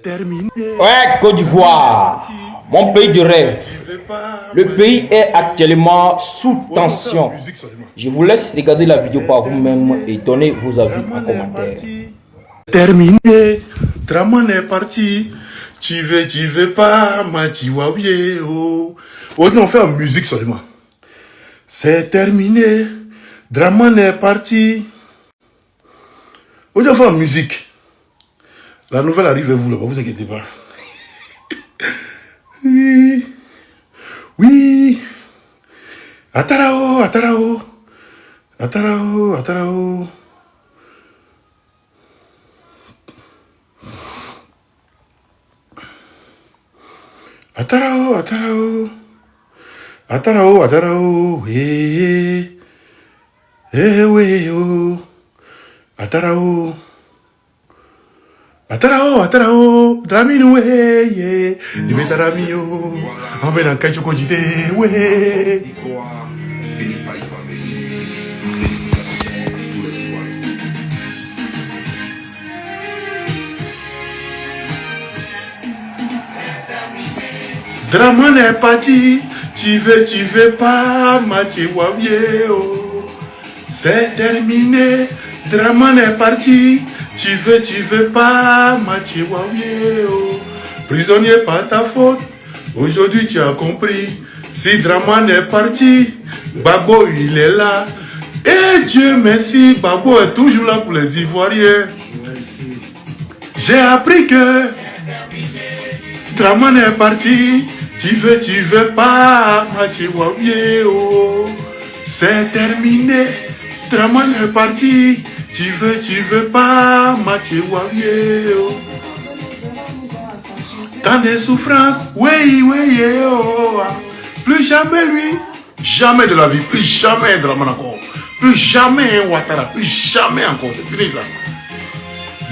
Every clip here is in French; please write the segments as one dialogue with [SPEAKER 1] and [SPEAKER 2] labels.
[SPEAKER 1] Terminé.
[SPEAKER 2] Ouais, Côte d'Ivoire, mon pays de rêve. Le pays est actuellement sous tension. Je vous laisse regarder la vidéo par vous-même et donner vos avis en commentaire.
[SPEAKER 1] Terminé. Draman est parti. Tu veux pas, ma chihuahua. Oh. Aujourd'hui, on fait en musique seulement. C'est terminé. Draman est parti. Aujourd'hui, on fait en musique. La nouvelle arrive à vous, là, ne vous inquiétez pas. Oui. Oui. Atarao, atarao. Atarao, atarao. Atarao, atarao. Atarao, atarao. Eh, eh, oui, oh. Atarao. Atarao, atarao. Dramino, eh, Ibe taramio. Ambe na kai choko jide, we. Draman est parti, tu veux pas, ma chihuahua, oh. C'est terminé, Draman est parti, tu veux pas, ma chihuahua, oh. Prisonnier, pas ta faute, aujourd'hui tu as compris, si Draman est parti, Babo il est là, et Dieu merci, Babo est toujours là pour les Ivoiriens. J'ai appris que Draman est parti, tu veux pas, ma chihuahua, oh. C'est terminé, Draman est parti, tu veux pas, ma chihuahua, oh. Tant de souffrances, oui, oui, oh. Plus jamais lui, jamais de la vie, plus jamais Draman encore, plus jamais Ouattara, plus jamais encore, c'est fini ça.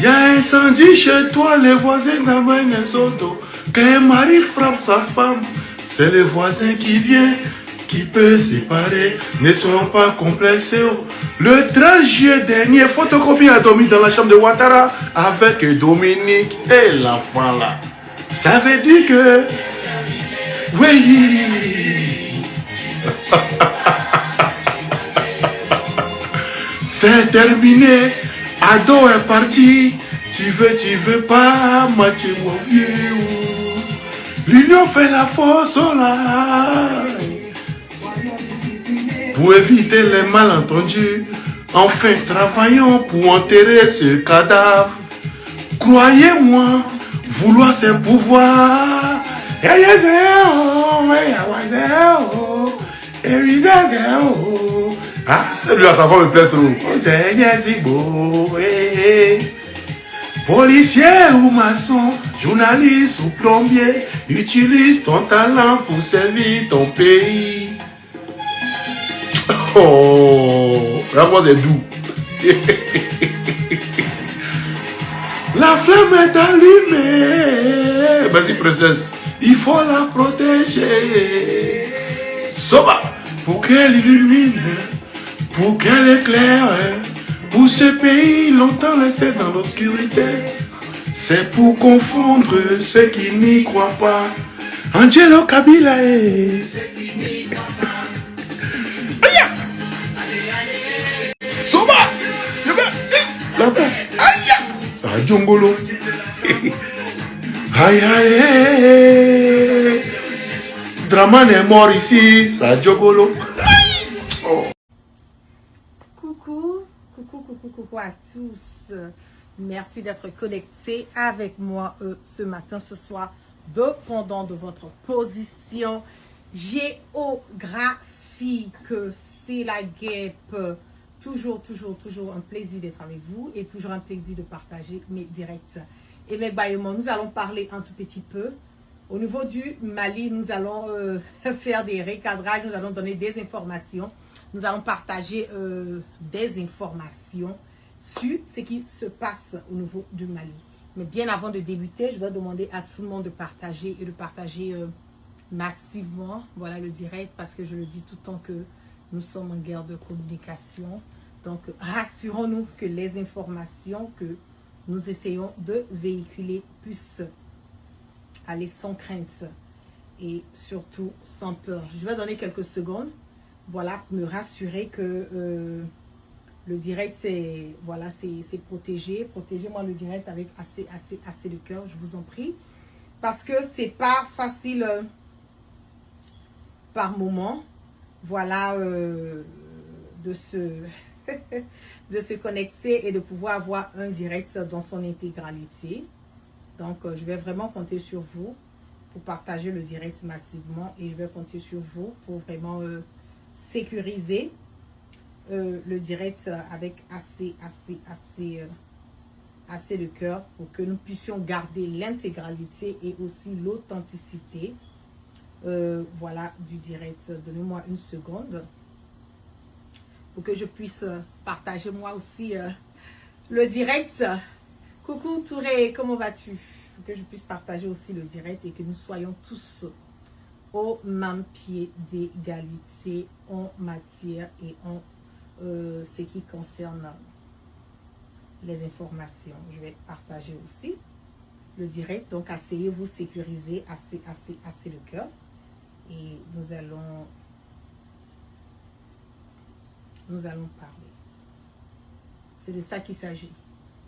[SPEAKER 1] Y'a incendie chez toi, les voisins d'Amène et Soto. Quand un mari frappe sa femme, c'est le voisin qui vient, qui peut séparer. Ne soyons pas complexés. Le 13 juillet dernier, Photocopie a dormi dans la chambre de Ouattara avec Dominique et l'enfant là. Ça veut dire que... Oui. C'est terminé. Ado est parti. Tu veux pas, ma chihuahua. L'union fait la force, oh là. Pour éviter les malentendus, enfin travaillons pour enterrer ce cadavre. Croyez-moi, vouloir ses pouvoirs. Ah, celui-là, ça va me plaire trop. C'est beau. Policier ou maçon, journaliste ou plombier, utilise ton talent pour servir ton pays. Oh, la voix est doux. La flamme est allumée. Vas-y, princesse, il faut la protéger. Soba, pour qu'elle illumine, pour qu'elle éclaire. Pour ce pays longtemps resté dans l'obscurité, c'est pour confondre ceux qui n'y croient pas. Angelo Kabila est... Aïe! Soba! Là-bas! Aïe! Ça a djongolo. Aïe aïe! Draman est mort ici, ça a djongolo.
[SPEAKER 3] Coucou à tous. Merci d'être connectés avec moi ce matin, ce soir, dépendant de votre position géographique. C'est la guêpe. Toujours un plaisir d'être avec vous et toujours un plaisir de partager mes directs et mes bâillements. Nous allons parler un tout petit peu. Au niveau du Mali, nous allons faire des recadrages, nous allons donner des informations. Nous allons partager des informations sur ce qui se passe au niveau du Mali. Mais bien avant de débuter, je vais demander à tout le monde de partager et de partager massivement, voilà, le direct, parce que je le dis tout le temps que nous sommes en guerre de communication. Donc, rassurons-nous que les informations que nous essayons de véhiculer plus, aller sans crainte et surtout sans peur. Je vais donner quelques secondes, voilà, pour me rassurer que le direct, c'est voilà, c'est protégé. Protégez-moi le direct avec assez de cœur, je vous en prie. Parce que c'est pas facile par moment, voilà, de se de se connecter et de pouvoir avoir un direct dans son intégralité. Donc, je vais vraiment compter sur vous pour partager le direct massivement et je vais compter sur vous pour vraiment sécuriser le direct avec assez de cœur pour que nous puissions garder l'intégralité et aussi l'authenticité voilà, du direct. Donnez-moi une seconde pour que je puisse partager moi aussi le direct. Coucou Touré, comment vas-tu? Pour que je puisse partager aussi le direct et que nous soyons tous au même pied d'égalité en matière et en ce qui concerne les informations. Je vais partager aussi le direct, donc asseyez-vous, sécuriser assez le cœur et nous allons parler. C'est de ça qu'il s'agit.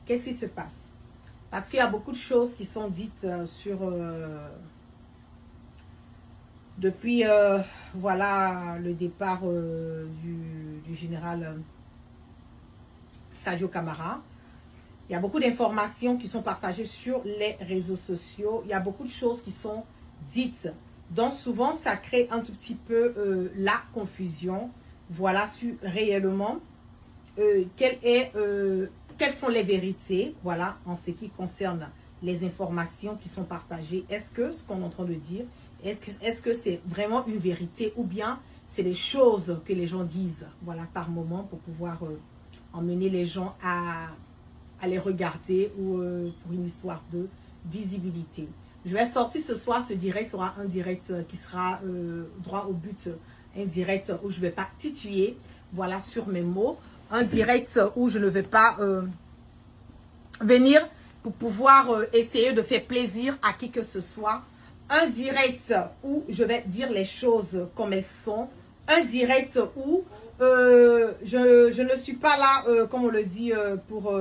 [SPEAKER 3] Qu'est-ce qui se passe? Parce qu'il y a beaucoup de choses qui sont dites depuis voilà, le départ du général Sadio Camara. Il y a beaucoup d'informations qui sont partagées sur les réseaux sociaux. Il y a beaucoup de choses qui sont dites. Donc souvent, ça crée un tout petit peu la confusion. Voilà, sur réellement quelles sont les vérités, voilà, en ce qui concerne les informations qui sont partagées. Est-ce que ce qu'on est en train de dire, est-ce que c'est vraiment une vérité ou bien c'est des choses que les gens disent, voilà, par moment pour pouvoir emmener les gens à les regarder ou pour une histoire de visibilité. Je vais sortir ce soir, ce direct sera un direct qui sera droit au but, un direct où je ne vais pas tituer, voilà, sur mes mots, un direct où je ne vais pas venir pour pouvoir essayer de faire plaisir à qui que ce soit, un direct où je vais dire les choses comme elles sont, un direct où je ne suis pas là, comme on le dit, pour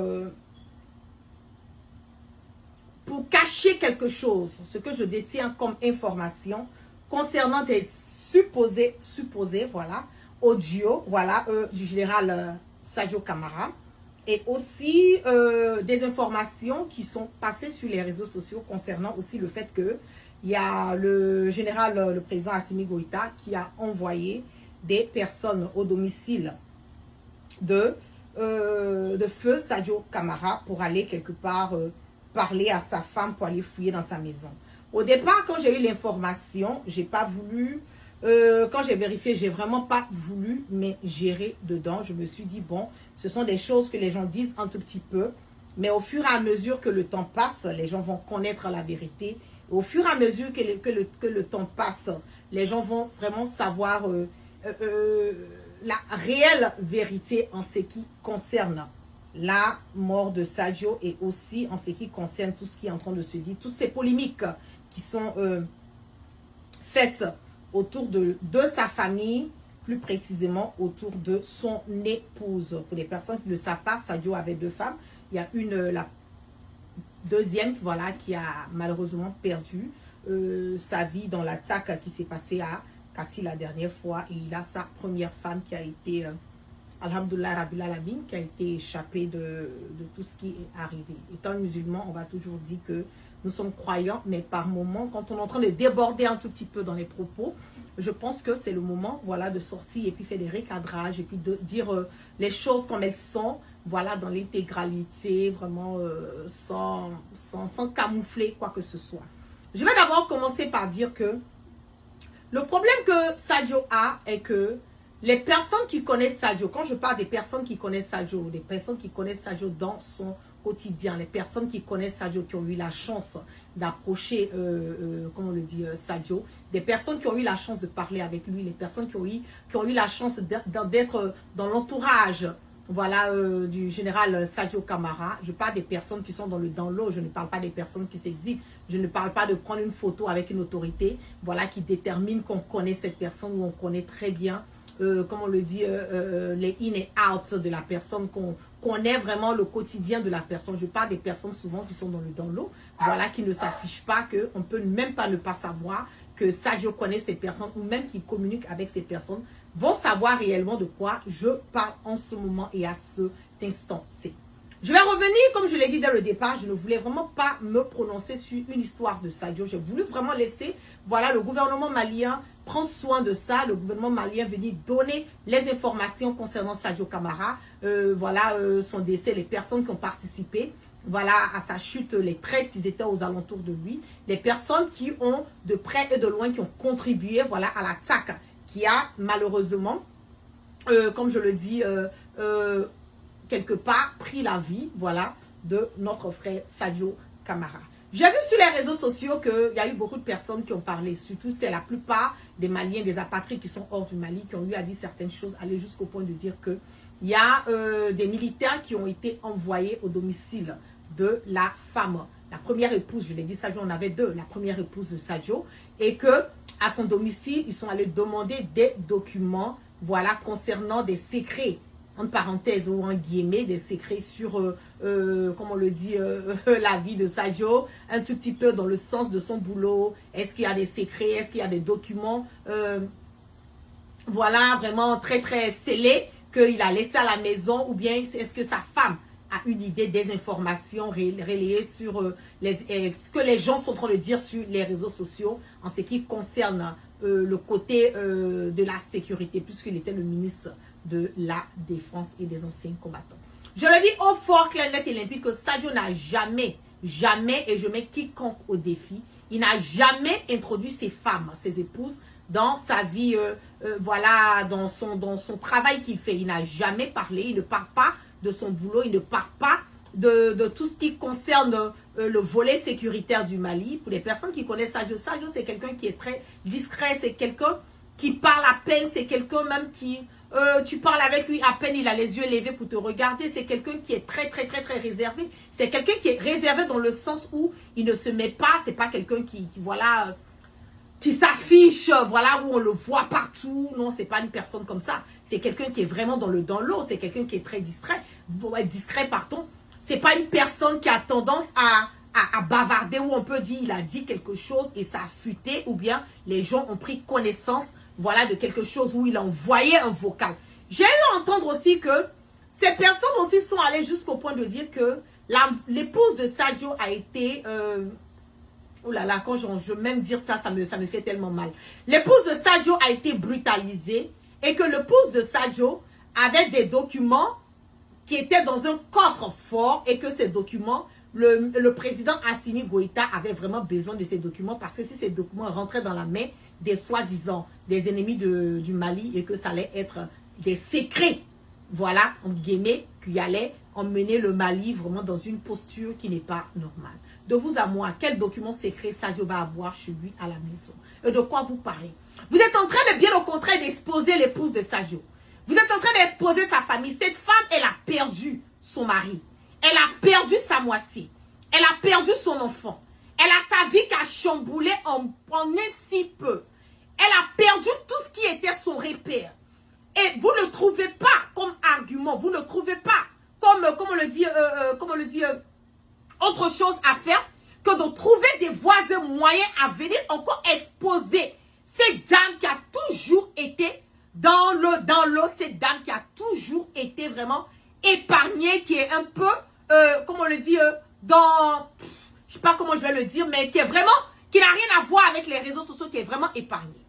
[SPEAKER 3] cacher quelque chose, ce que je détiens comme information concernant des supposés, voilà, audio, voilà, du général Sadio Camara, et aussi des informations qui sont passées sur les réseaux sociaux concernant aussi le fait que il y a le général, le président Assimi Goïta, qui a envoyé des personnes au domicile de feu Sadio Camara pour aller quelque part parler à sa femme, pour aller fouiller dans sa maison. Au départ, quand j'ai eu l'information, j'ai pas voulu, quand j'ai vérifié, j'ai vraiment pas voulu m'ingérer dedans. Je me suis dit, bon, ce sont des choses que les gens disent un tout petit peu, mais au fur et à mesure que le temps passe, les gens vont connaître la vérité. Au fur et à mesure que le temps passe, les gens vont vraiment savoir la réelle vérité en ce qui concerne la mort de Sadio et aussi en ce qui concerne tout ce qui est en train de se dire, toutes ces polémiques qui sont faites autour de sa famille, plus précisément autour de son épouse. Pour les personnes qui ne le savent pas, Sadio avait 2 femmes. Il y a la deuxième, voilà, qui a malheureusement perdu sa vie dans l'attaque qui s'est passée à Kati la dernière fois. Et il a sa première femme qui a été, Alhamdoulilah Rabbil Alamin, qui a été échappée de tout ce qui est arrivé. Étant musulman, on va toujours dire que nous sommes croyants, mais par moments, quand on est en train de déborder un tout petit peu dans les propos, je pense que c'est le moment, voilà, de sortir et puis faire des recadrages et puis de dire les choses comme elles sont, voilà, dans l'intégralité, vraiment sans camoufler quoi que ce soit. Je vais d'abord commencer par dire que le problème que Sadio a est que les personnes qui connaissent Sadio, quand je parle des personnes qui connaissent Sadio, des personnes qui connaissent Sadio dans son quotidien, les personnes qui connaissent Sadio, qui ont eu la chance d'approcher, comment on le dit, Sadio, des personnes qui ont eu la chance de parler avec lui, les personnes qui ont eu la chance d'être dans l'entourage voilà, du général Sadio Camara. Je parle des personnes qui sont dans le download. Je ne parle pas des personnes qui s'exilent. Je ne parle pas de prendre une photo avec une autorité, voilà, qui détermine qu'on connaît cette personne ou on connaît très bien, comme on le dit, les in et out de la personne, qu'on connaît vraiment le quotidien de la personne. Je parle des personnes souvent qui sont dans le download, voilà, qui ne s'affichent pas, qu'on ne peut même pas ne pas savoir que Sadio connaît ces personnes ou même qui communique avec ces personnes, vont savoir réellement de quoi je parle en ce moment et à cet instant T. Je vais revenir, comme je l'ai dit dès le départ, je ne voulais vraiment pas me prononcer sur une histoire de Sadio. J'ai voulu vraiment laisser, voilà, le gouvernement malien prendre soin de ça. Le gouvernement malien venir donner les informations concernant Sadio Camara, voilà, son décès, les personnes qui ont participé, voilà, à sa chute, les traîtres qui étaient aux alentours de lui, les personnes qui ont de près et de loin, qui ont contribué, voilà, à l'attaque qui a malheureusement, comme je le dis, quelque part pris la vie, voilà, de notre frère Sadio Camara. J'ai vu sur les réseaux sociaux qu'il y a eu beaucoup de personnes qui ont parlé, surtout c'est la plupart des Maliens, des apatrides qui sont hors du Mali, qui ont eu à dire certaines choses, aller jusqu'au point de dire que il y a des militaires qui ont été envoyés au domicile de la femme, la première épouse, je l'ai dit, Sadio en avait deux, la première épouse de Sadio, et que à son domicile, ils sont allés demander des documents, voilà, concernant des secrets, entre parenthèses ou en guillemets, des secrets sur, comme on le dit, la vie de Sadio, un tout petit peu dans le sens de son boulot. Est-ce qu'il y a des secrets, est-ce qu'il y a des documents, voilà, vraiment très très scellés qu'il a laissé à la maison, ou bien est-ce que sa femme a une idée des informations relayées sur ce que les gens sont en train de dire sur les réseaux sociaux en ce qui concerne le côté de la sécurité, puisqu'il était le ministre de la Défense et des anciens combattants. Je le dis au fort, clair, net et limpide que Sadio n'a jamais, et je mets quiconque au défi, il n'a jamais introduit ses femmes, ses épouses, dans sa vie, voilà, dans son travail qu'il fait. Il n'a jamais parlé, il ne parle pas de son boulot, il ne parle pas de tout ce qui concerne le volet sécuritaire du Mali. Pour les personnes qui connaissent Sadio, Sadio c'est quelqu'un qui est très discret, c'est quelqu'un qui parle à peine, c'est quelqu'un même qui, tu parles avec lui à peine, il a les yeux levés pour te regarder, c'est quelqu'un qui est très réservé, c'est quelqu'un qui est réservé dans le sens où il ne se met pas, c'est pas quelqu'un qui voilà, qui s'affiche, voilà, où on le voit partout. Non, c'est pas une personne comme ça. C'est quelqu'un qui est vraiment dans l'eau. C'est quelqu'un qui est très discret, pardon. C'est pas une personne qui a tendance à bavarder, où on peut dire il a dit quelque chose et ça a fuité, ou bien les gens ont pris connaissance, voilà, de quelque chose où il a envoyé un vocal. J'ai eu à entendre aussi que ces personnes aussi sont allées jusqu'au point de dire que l'épouse de Sadio a été... oh là là, quand je veux même dire ça, ça me fait tellement mal. L'épouse de Sadio a été brutalisée et que l'épouse de Sadio avait des documents qui étaient dans un coffre-fort et que ces documents, le président Assimi Goïta avait vraiment besoin de ces documents parce que si ces documents rentraient dans la main des soi-disant des ennemis du Mali et que ça allait être des secrets, voilà, en guillemets, qui allait emmener le Mali vraiment dans une posture qui n'est pas normale. De vous à moi, quel document secret Sadio va avoir chez lui à la maison? Et de quoi vous parlez? Vous êtes en train de, bien au contraire, d'exposer l'épouse de Sadio. Vous êtes en train d'exposer sa famille. Cette femme, elle a perdu son mari. Elle a perdu sa moitié. Elle a perdu son enfant. Elle a sa vie qui a chamboulé en ainsi peu. Elle a perdu tout ce qui était son repère. Et vous ne trouvez pas comme argument, vous ne trouvez pas comme on le dit, autre chose à faire que de trouver des voies et moyens à venir encore exposer cette dame qui a toujours été dans l'eau, cette dame qui a toujours été vraiment épargnée, qui est un peu, comment on le dit, je sais pas comment je vais le dire, mais qui est vraiment, qui n'a rien à voir avec les réseaux sociaux, qui est vraiment épargnée.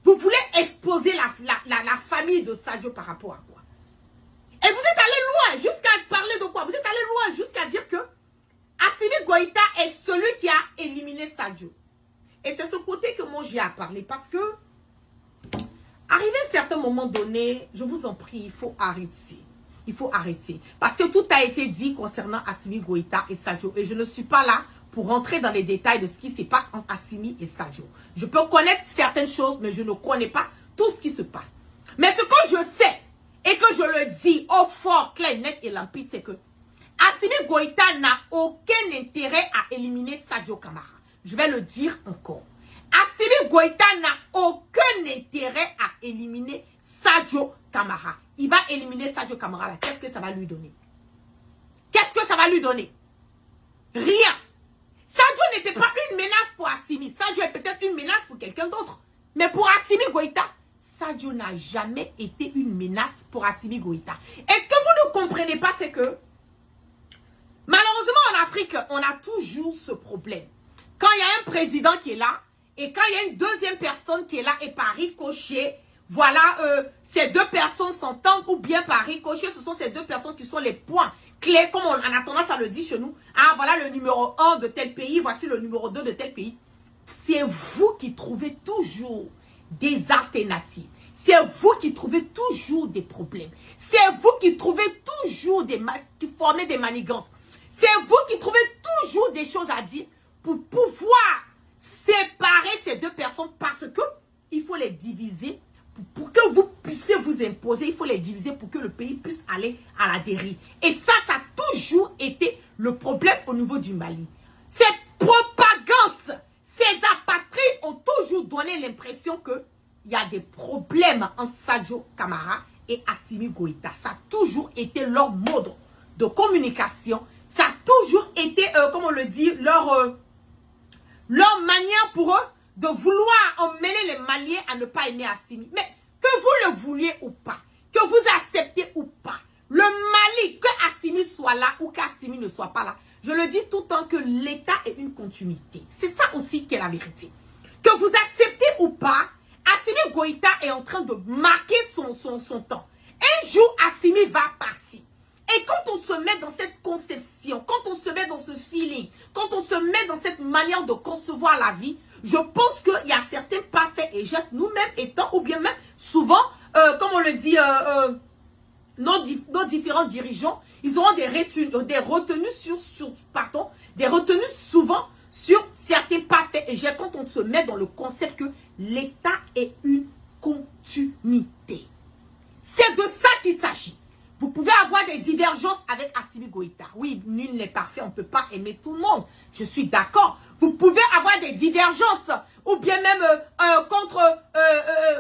[SPEAKER 3] Vous voulez exposer la famille de Sadio par rapport à quoi? Et vous êtes allé loin jusqu'à parler de quoi? Vous êtes allé loin jusqu'à dire que Assimi Goïta est celui qui a éliminé Sadio. Et c'est ce côté que moi j'ai à parler parce que, arrivé à un certain moment donné, je vous en prie, il faut arrêter. Il faut arrêter. Parce que tout a été dit concernant Assimi Goïta et Sadio. Et je ne suis pas là pour rentrer dans les détails de ce qui se passe entre Assimi et Sadio. Je peux connaître certaines choses, mais je ne connais pas tout ce qui se passe. Mais ce que je sais, et que je le dis au fort, clair, net et limpide, c'est que Assimi Goïta n'a aucun intérêt à éliminer Sadio Kamara. Je vais le dire encore. Assimi Goïta n'a aucun intérêt à éliminer Sadio Kamara. Il va éliminer Sadio Kamara là. Qu'est-ce que ça va lui donner? Qu'est-ce que ça va lui donner? Rien. Sadio n'était pas une menace pour Assimi. Sadio est peut-être une menace pour quelqu'un d'autre. Mais pour Assimi Goïta, Sadio n'a jamais été une menace pour Assimi Goïta. Est-ce que vous ne comprenez pas, c'est que malheureusement en Afrique, on a toujours ce problème. Quand il y a un président qui est là, et quand il y a une deuxième personne qui est là, et par ricochet, voilà, ces deux personnes s'entendent, ou bien par ricochet, ce sont ces deux personnes qui sont les points clés, comme on a tendance à le dire chez nous. Ah, voilà le numéro 1 de tel pays, voici le numéro 2 de tel pays. C'est vous qui trouvez toujours des alternatives. C'est vous qui trouvez toujours des problèmes. C'est vous qui trouvez toujours qui formez des manigances. C'est vous qui trouvez toujours des choses à dire pour pouvoir séparer ces deux personnes parce que il faut les diviser pour que vous puissiez vous imposer. Il faut les diviser pour que le pays puisse aller à la dérive. Et ça a toujours été le problème au niveau du Mali. Ces propagandes, ces apatrides ont toujours donné l'impression que il y a des problèmes entre Sadio Kamara et Assimi Goïta. Ça a toujours été leur mode de communication. Ça a toujours été, comme on le dit, leur manière pour eux de vouloir emmener les Maliens à ne pas aimer Assimi. Mais que vous le vouliez ou pas, que vous acceptez ou pas, le Mali, que Assimi soit là ou qu'Assimi ne soit pas là, je le dis tout le temps que l'État est une continuité. C'est ça aussi qui est la vérité. Que vous acceptez ou pas, Assimi Goïta est en train de marquer son temps. Un jour, Assimi va partir. Et quand on se met dans cette conception, quand on se met dans ce feeling, quand on se met dans cette manière de concevoir la vie, je pense qu'il y a certains parfaits et gestes, nous-mêmes étant, ou bien même souvent, comme on le dit, nos différents dirigeants, ils auront des retenues des retenues souvent sur certains parfaits et gestes quand on se met dans le concept que l'État est une continuité. C'est de ça qu'il s'agit. Vous pouvez avoir des divergences avec Assimi Goïta. Oui, nul n'est parfait, on ne peut pas aimer tout le monde. Je suis d'accord. Vous pouvez avoir des divergences ou bien même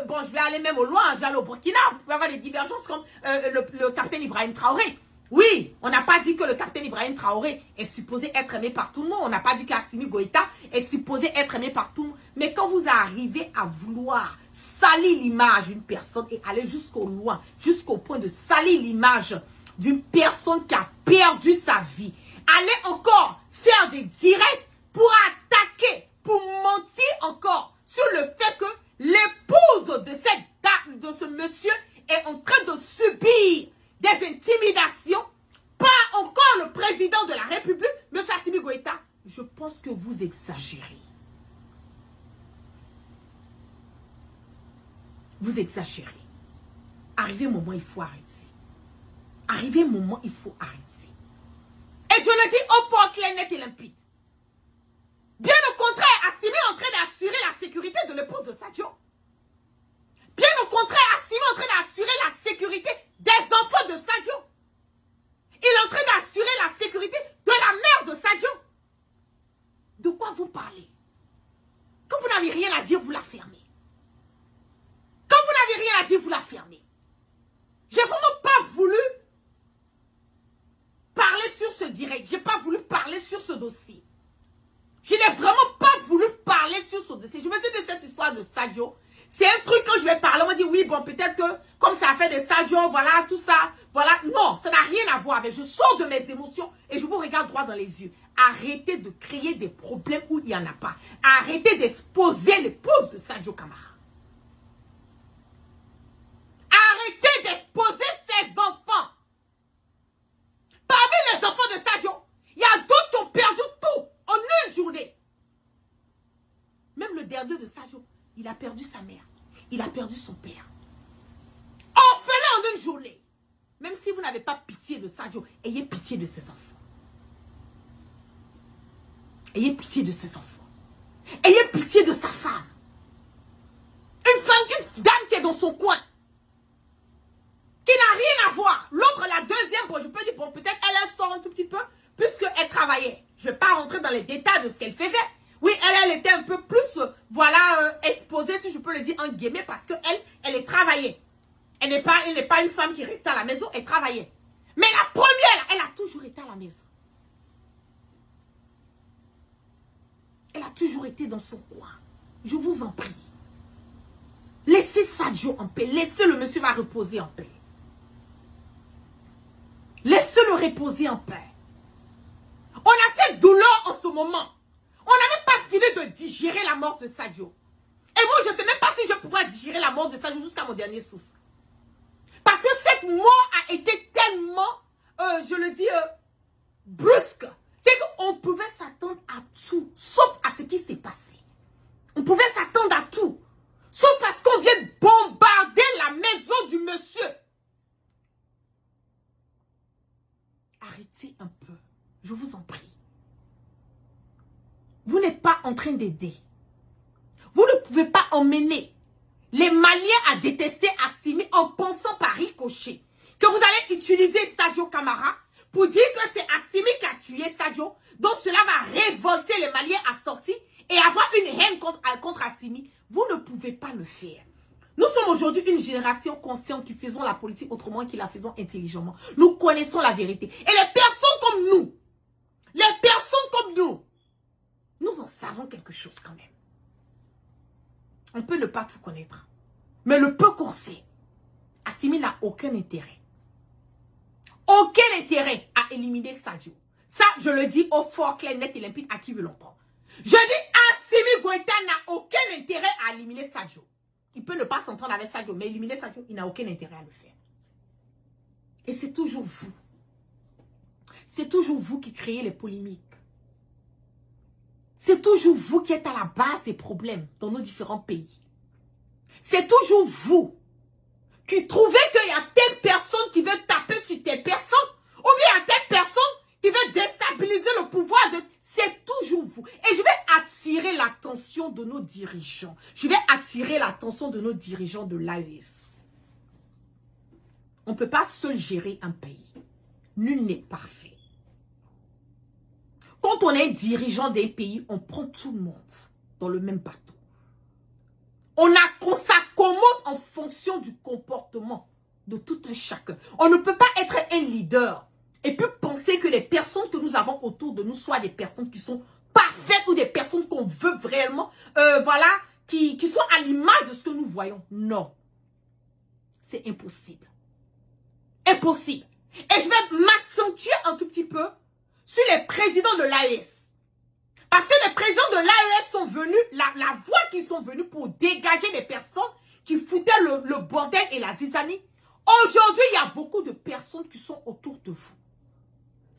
[SPEAKER 3] bon, je vais aller même au loin, je vais aller au Burkina. Vous pouvez avoir des divergences comme le capitaine Ibrahim Traoré. Oui, on n'a pas dit que le capitaine Ibrahim Traoré est supposé être aimé par tout le monde. On n'a pas dit qu'Assimi Goïta est supposé être aimé par tout le monde. Mais quand vous arrivez à vouloir salir l'image d'une personne et aller jusqu'au loin, jusqu'au point de salir l'image d'une personne qui a perdu sa vie, allez encore faire des directs pour attaquer, pour mentir encore sur le fait que l'épouse de ce monsieur est en train de subir des intimidations, pas encore le président de la République, M. Assimi Goïta. Je pense que vous exagérez. Vous exagérez. Arrivé un moment, il faut arrêter. Arrivé un moment, il faut arrêter. Et je le dis au fort, clair, net et limpide. Bien au contraire, Assimi est en train d'assurer la sécurité de l'épouse de Sadio. Bien au contraire, Assimi est en train d'assurer la sécurité des enfants de Sadio. Il est en train d'assurer la sécurité de la mère de Sadio. De quoi vous parlez? Quand vous n'avez rien à dire, vous la fermez. Quand vous n'avez rien à dire, vous la fermez. J'ai vraiment pas voulu parler sur ce direct. J'ai pas voulu parler sur ce dossier. Je n'ai vraiment pas voulu parler sur ce dossier. Je me suis dit cette histoire de Sadio. C'est un truc quand je vais parler, on va dire oui, bon, peut-être que comme ça a fait des Sadio, voilà, tout ça, voilà. Non, ça n'a rien à voir avec. Je sors de mes émotions et je vous regarde droit dans les yeux. Arrêtez de créer des problèmes où il n'y en a pas. Arrêtez d'exposer l'épouse de Sadio Kamara. Arrêtez d'exposer ses enfants. Parmi les enfants de Sadio, il y a d'autres qui ont perdu tout en une journée. Même le dernier de Sadio, il a perdu sa mère. Il a perdu son père. Orphelin en une journée. Même si vous n'avez pas pitié de Sadio, ayez pitié de ses enfants. Ayez pitié de ses enfants. Ayez pitié de sa femme. Une femme, une dame qui est dans son coin. qui n'a rien à voir. L'autre, la deuxième, bon, je peux dire, bon, peut-être elle sort un tout petit peu, puisqu'elle travaillait. Je ne vais pas rentrer dans les détails de ce qu'elle faisait. Oui, elle était un peu plus, voilà, exposée, si je peux le dire en guillemets, parce qu'elle, elle travaillait. Elle n'est pas une femme qui restait à la maison, elle travaillait. Mais la première, elle a toujours été à la maison. Elle a toujours été dans son coin. Je vous en prie. Laissez Sadio en paix. Laissez le monsieur va reposer en paix. Laissez-le reposer en paix. On a cette douleur en ce moment. On n'a même pas fini de digérer la mort de Sadio. Et moi, je ne sais même pas si je vais pouvoir digérer la mort de Sadio jusqu'à mon dernier souffle. Parce que cette mort a été tellement, je le dis, brusque. C'est qu'on pouvait s'attendre à tout, sauf à ce qui s'est passé. On pouvait s'attendre à tout, sauf à ce qu'on vienne bombarder la maison du monsieur. Arrêtez un peu, je vous en prie. Vous n'êtes pas en train d'aider. Vous ne pouvez pas emmener les Maliens à détester Assimi en pensant par ricochet que vous allez utiliser Sadio Camara pour dire que c'est Assimi qui a tué Sadio, donc cela va révolter les Maliens à sortir et avoir une haine contre Assimi. Vous ne pouvez pas le faire. Nous sommes aujourd'hui une génération consciente qui faisons la politique autrement, qui la faisons intelligemment. Nous connaissons la vérité. Et les personnes comme nous, nous en savons quelque chose quand même. On peut ne pas tout connaître. Mais le peu qu'on sait, Assimi n'a aucun intérêt. Aucun intérêt à éliminer Sadio. Ça, je le dis au fort, clair, net et limpide à qui veut l'entendre. Je dis Assimi Goïta n'a aucun intérêt à éliminer Sadio. Il peut ne pas s'entendre avec Sadio, mais éliminer Sadio, il n'a aucun intérêt à le faire. Et c'est toujours vous. C'est toujours vous qui créez les polémiques. C'est toujours vous qui êtes à la base des problèmes dans nos différents pays. C'est toujours vous qui trouvez qu'il y a telle personne qui veut taper sur telle personne, ou bien il y a telle personne qui veut déstabiliser le pouvoir de... C'est toujours vous. Et je vais attirer l'attention de nos dirigeants. Je vais attirer l'attention de nos dirigeants de l'AES. On ne peut pas seul gérer un pays. Nul n'est parfait. Quand on est dirigeant des pays, on prend tout le monde dans le même bateau. On s'accommode en fonction du comportement de tout un chacun. On ne peut pas être un leader et puis penser que les personnes que nous avons autour de nous soient des personnes qui sont parfaites ou des personnes qu'on veut vraiment, voilà, qui sont à l'image de ce que nous voyons. Non. C'est impossible. Impossible. Et je vais m'accentuer un tout petit peu sur les présidents de l'AES. Parce que les présidents de l'AES sont venus, la voie qu'ils sont venus pour dégager des personnes qui foutaient le bordel et la zizanie. Aujourd'hui, il y a beaucoup de personnes qui sont autour de vous.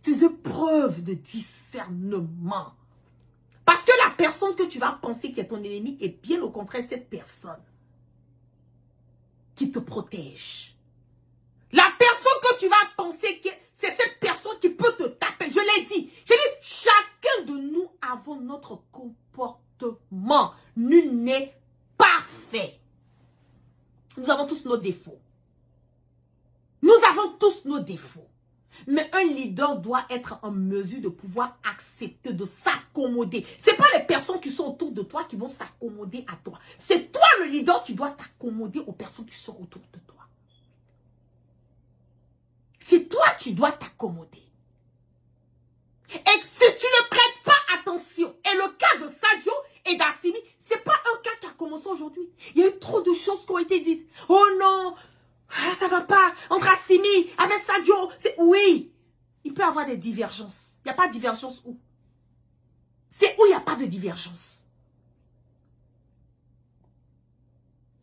[SPEAKER 3] Faites preuve de discernement. Parce que la personne que tu vas penser qui est ton ennemi est bien au contraire cette personne qui te protège. La personne que tu vas penser que c'est cette personne qui peut te taper. Je l'ai dit. J'ai dit, chacun de nous avons notre comportement. Nul n'est parfait. Nous avons tous nos défauts. Nous avons tous nos défauts. Mais un leader doit être en mesure de pouvoir accepter, de s'accommoder. Ce n'est pas les personnes qui sont autour de toi qui vont s'accommoder à toi. C'est toi le leader qui doit t'accommoder aux personnes qui sont autour de toi. C'est toi qui dois t'accommoder. Et si tu ne prêtes pas attention, et le cas de Sadio et d'Assimi, ce n'est pas un cas qui a commencé aujourd'hui. Il y a eu trop de choses qui ont été dites. Oh non, ça ne va pas. Entre Assimi, avec Sadio, oui, il peut y avoir des divergences. Il n'y a pas de divergence où? C'est où il n'y a pas de divergence.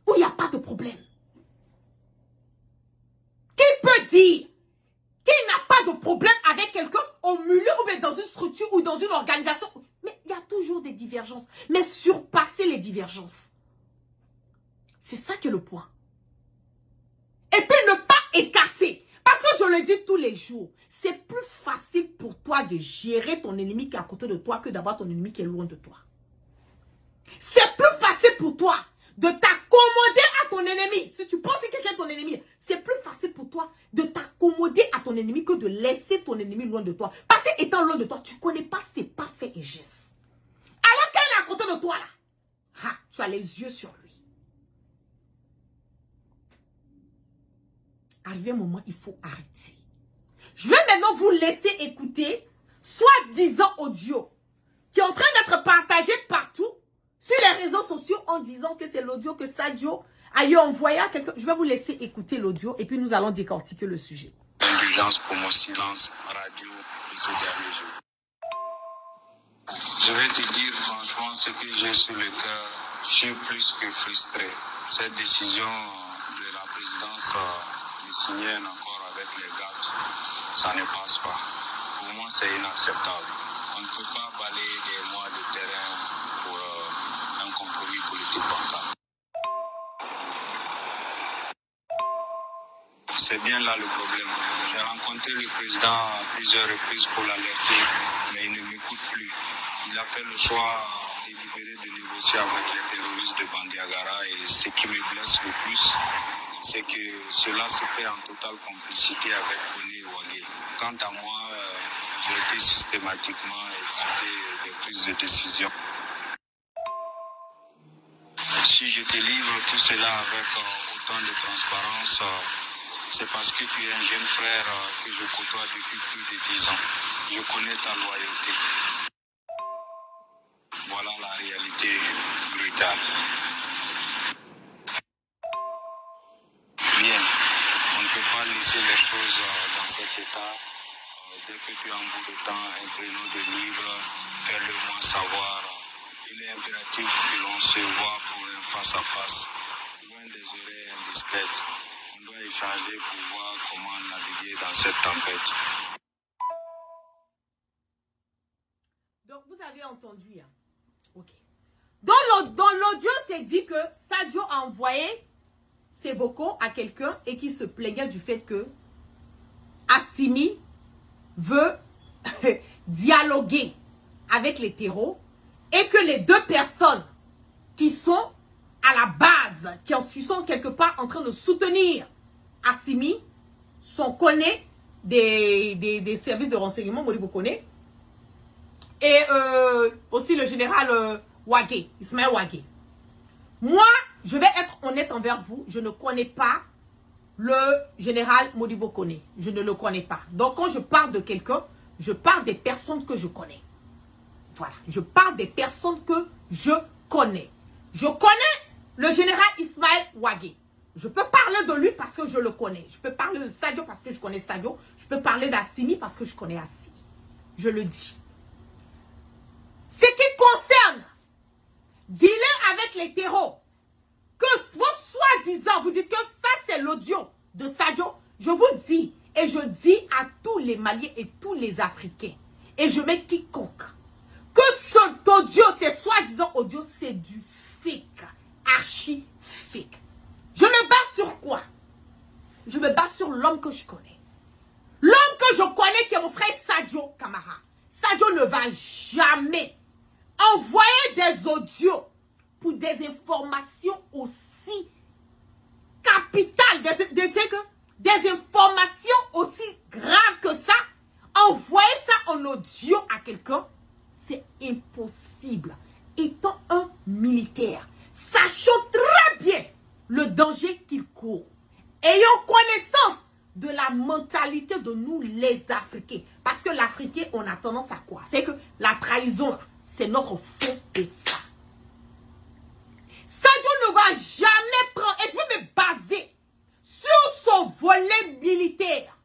[SPEAKER 3] Où il n'y a pas de problème. Qui peut dire qu'il n'a pas de problème avec quelqu'un au milieu ou bien dans une structure ou dans une organisation? Mais il y a toujours des divergences. Mais surpasser les divergences. C'est ça qui est le point. Et puis ne pas écarter. Parce que je le dis tous les jours, c'est plus facile pour toi de gérer ton ennemi qui est à côté de toi que d'avoir ton ennemi qui est loin de toi. C'est plus facile pour toi de t'accommoder à ton ennemi. Si tu penses que quelqu'un est ton ennemi, c'est plus facile pour toi de t'accommoder à ton ennemi que de laisser ton ennemi loin de toi. Parce qu'étant loin de toi, tu ne connais pas ses parfaits et gestes. Alors qu'elle est à côté de toi, là, tu as les yeux sur lui. Arrivé un moment, il faut arrêter. Je vais maintenant vous laisser écouter soi-disant audio qui est en train d'être partagé partout sur les réseaux sociaux en disant que c'est l'audio que Sadio a eu envoyé à quelqu'un. Je vais vous laisser écouter l'audio et puis nous allons décortiquer le sujet.
[SPEAKER 4] Indulgence pour mon silence radio de ce dernier jour. Je vais te dire franchement ce que j'ai sur le cœur. Je suis plus que frustré. Cette décision de la présidence de signer un accord avec les GATT, ça ne passe pas. Pour moi, c'est inacceptable. On ne peut pas balayer des mois de terrain pour un compromis politique bancal. C'est bien là le problème. J'ai rencontré le président à plusieurs reprises pour l'alerter, mais il ne m'écoute plus. Il a fait le choix délibéré de négocier avec les terroristes de Bandiagara et ce qui me blesse le plus, c'est que cela se fait en totale complicité avec Kone Wagé. Quant à moi, j'ai été systématiquement écouté des prises de décision. Si je te livre tout cela avec autant de transparence, c'est parce que tu es un jeune frère que je côtoie depuis plus de 10 ans. Je connais ta loyauté. Voilà la réalité brutale. Bien, on ne peut pas laisser les choses dans cet état. Dès que tu as un bout de temps, un créneau de libre, fais-le moi savoir. Il est impératif que l'on se voit pour un face-à-face, loin des oreilles indiscrètes. On doit échanger pour voir comment naviguer dans cette tempête.
[SPEAKER 3] Donc, vous avez entendu, hein? Ok. Dans l'audio, c'est dit que Sadio a envoyé ses vocaux à quelqu'un et qui se plaignait du fait que Assimi veut dialoguer avec les terreaux et que les deux personnes qui sont à la base, qui sont quelque part en train de soutenir Assimi, sont connus des services de renseignement, Modibo Kone, et aussi le général Wagé, Ismaël Wagé. Moi, je vais être honnête envers vous, je ne connais pas le général Modibo Kone. Je ne le connais pas. Donc, quand je parle de quelqu'un, je parle des personnes que je connais. Voilà. Je parle des personnes que je connais. Je connais le général Ismaël Wagé. Je peux parler de lui parce que je le connais. Je peux parler de Sadio parce que je connais Sadio. Je peux parler d'Assimi parce que je connais Assimi. Je le dis. Ce qui concerne dealer avec les terreaux, que soi-disant, vous dites que ça c'est l'audio de Sadio, je vous dis, et je dis à tous les Maliens et tous les Africains, et je mets quiconque, que cet audio, c'est soi-disant audio, c'est du fake, archi fake. Je me base sur quoi? Je me base sur l'homme que je connais. L'homme que je connais qui est mon frère Sadio Camara. Sadio ne va jamais envoyer des audios pour des informations aussi capitales, des informations aussi graves que ça. Envoyer ça en audio à quelqu'un, c'est impossible. Étant un militaire, sachant très bien le danger qu'il court, ayant connaissance de la mentalité de nous les Africains. Parce que l'Africain, on a tendance à quoi? C'est que la trahison, c'est notre fond de ça. Sadio ne va jamais prendre, et je vais me baser sur son volet militaire.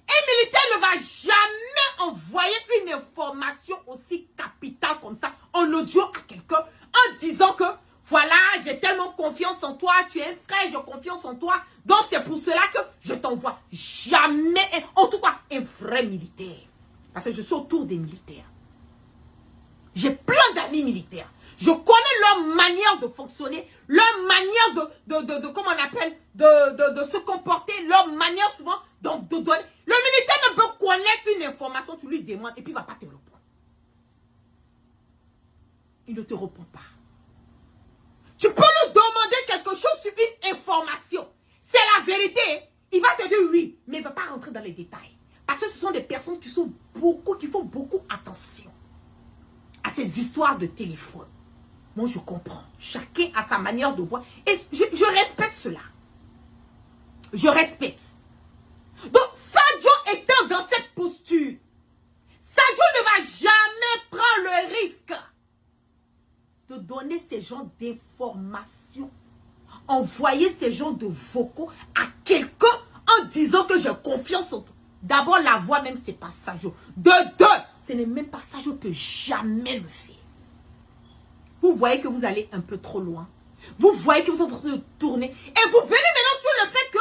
[SPEAKER 3] Un militaire ne va jamais envoyer une information aussi capitale comme ça en audio à quelqu'un en disant que voilà, j'ai tellement confiance en toi, tu es un frère, j'ai confiance en toi. Donc c'est pour cela que je t'envoie. Jamais, en tout cas, un vrai militaire. Parce que je suis autour des militaires. J'ai plein d'amis militaires. Je connais leur manière de fonctionner, leur manière de comment on appelle, de se comporter, leur manière souvent de donner. Le militaire ne peut connaître une information, tu lui demandes et puis il ne va pas te répondre. Il ne te répond pas. Tu peux lui demander quelque chose sur une information. C'est la vérité, il va te dire oui, mais il ne va pas rentrer dans les détails. Parce que ce sont des personnes qui font beaucoup attention à ces histoires de téléphone. Moi, je comprends. Chacun a sa manière de voir. Et je respecte cela. Je respecte. Donc, Sadio étant dans cette posture, Sadio ne va jamais prendre le risque de donner ces genres d'informations, envoyer ces genres de vocaux à quelqu'un en disant que j'ai confiance en toi. D'abord, la voix même, c'est pas Sadio. De deux, ce n'est même pas Sadio que jamais le fait. Vous voyez que vous allez un peu trop loin. Vous voyez que vous êtes en train de tourner. Et vous venez maintenant sur le fait que,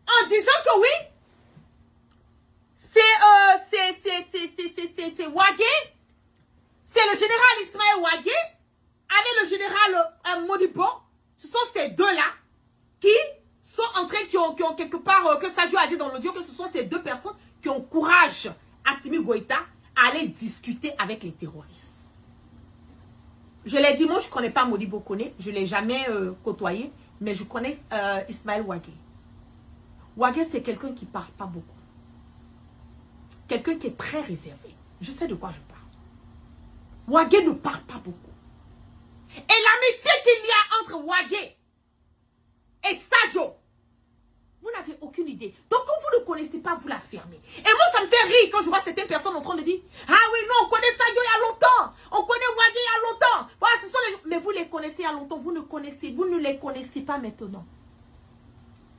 [SPEAKER 3] en disant que oui, c'est Ouagué, c'est le général Ismaël Ouagué, avec le général Modibo, ce sont ces deux-là qui sont en train, qui ont quelque part, que Sadio a dit dans l'audio, que ce sont ces deux personnes qui ont courage, Assimi Goïta, à aller discuter avec les terroristes. Je l'ai dit, moi je ne connais pas Modibo Koné, je ne l'ai jamais côtoyé, mais je connais Ismaël Ouagué. Ouagué, c'est quelqu'un qui ne parle pas beaucoup. Quelqu'un qui est très réservé. Je sais de quoi je parle. Ouagué ne parle pas beaucoup. Et l'amitié qu'il y a entre Ouagué et Sadio, vous n'avez aucune idée. Donc quand vous ne connaissez pas, vous la fermez. Et moi, ça me fait rire quand je vois certaines personnes en train de dire « Ah oui, non, on connaît Sadio il y a longtemps. On connaît Ouagué il y a longtemps. » Voilà, ce sont les... Mais vous les connaissez il y a longtemps. Vous ne les connaissez pas maintenant.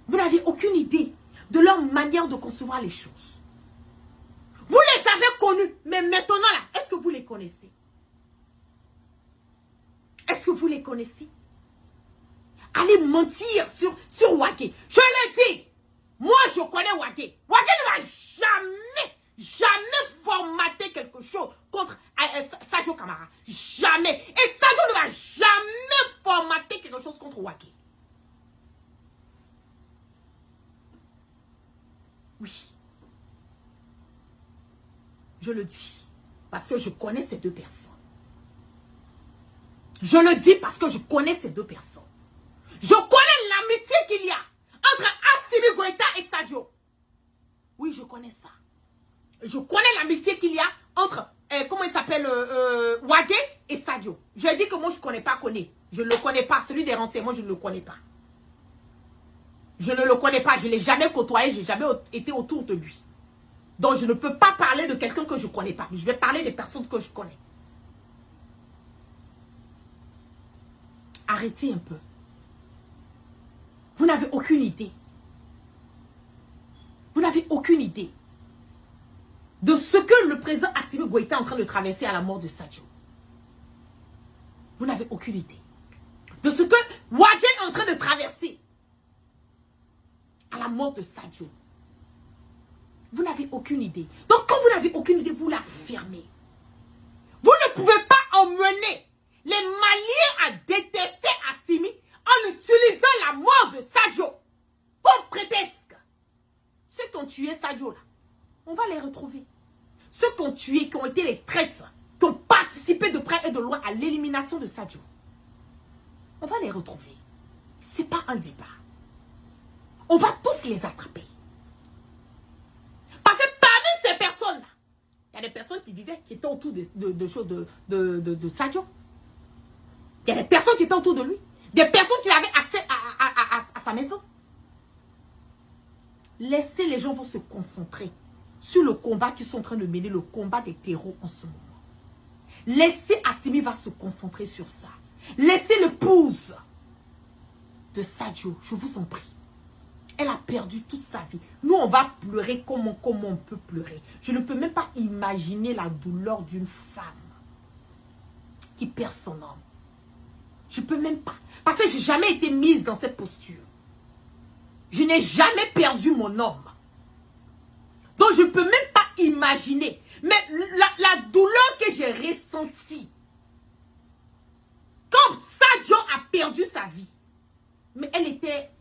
[SPEAKER 3] Vous n'avez aucune idée de leur manière de concevoir les choses. Vous les avez connus, mais maintenant là, est-ce que vous les connaissez? Est-ce que vous les connaissez? Allez mentir sur Ouagué. Je le dis, moi je connais Ouagué. Ouagué ne va jamais formater quelque chose contre Sadio Camara. Jamais. Et Sadio ne va jamais formater quelque chose contre Ouagué. Oui. Je le dis parce que je connais ces deux personnes. Je le dis parce que je connais ces deux personnes. Je connais l'amitié qu'il y a entre Assimi Goïta et Sadio. Oui, je connais ça. Je connais l'amitié qu'il y a entre, comment il s'appelle, Ouagué et Sadio. Je dis que moi, je ne connais pas Koné. Je ne le connais pas. Celui des renseignements, je ne le connais pas. Je ne le connais pas. Je ne l'ai jamais côtoyé. Je n'ai jamais été autour de lui. Donc, je ne peux pas parler de quelqu'un que je ne connais pas. Je vais parler des personnes que je connais. Arrêtez un peu. Vous n'avez aucune idée. Vous n'avez aucune idée de ce que le président Assimi Goïta est en train de traverser à la mort de Sadio. Vous n'avez aucune idée de ce que Ouagué est en train de traverser à la mort de Sadio. Vous n'avez aucune idée. Donc quand vous n'avez aucune idée, vous la fermez. Vous ne pouvez pas emmener les Maliens à détester Assimi en utilisant la mort de Sadio comme prétexte. Ceux qui ont tué Sadio là, on va les retrouver. Ceux qui ont tué, qui ont été les traîtres, qui ont participé de près et de loin à l'élimination de Sadio, on va les retrouver. Ce n'est pas un débat. On va tous les attraper. Parce que parmi ces personnes-là, il y a des personnes qui vivaient, qui étaient autour de Sadio. Il y a des personnes qui étaient autour de lui. Des personnes qui avaient accès à sa maison. Laissez les gens vont se concentrer sur le combat qu'ils sont en train de mener, le combat des terreaux en ce moment. Laissez Assimi va se concentrer sur ça. Laissez l'épouse de Sadio, je vous en prie. Elle a perdu toute sa vie. Nous, on va pleurer comme on peut pleurer. Je ne peux même pas imaginer la douleur d'une femme qui perd son homme. Je ne peux même pas. Parce que je n'ai jamais été mise dans cette posture. Je n'ai jamais perdu mon homme. Donc, je ne peux même pas imaginer. Mais la douleur que j'ai ressentie quand Sadio a perdu sa vie, mais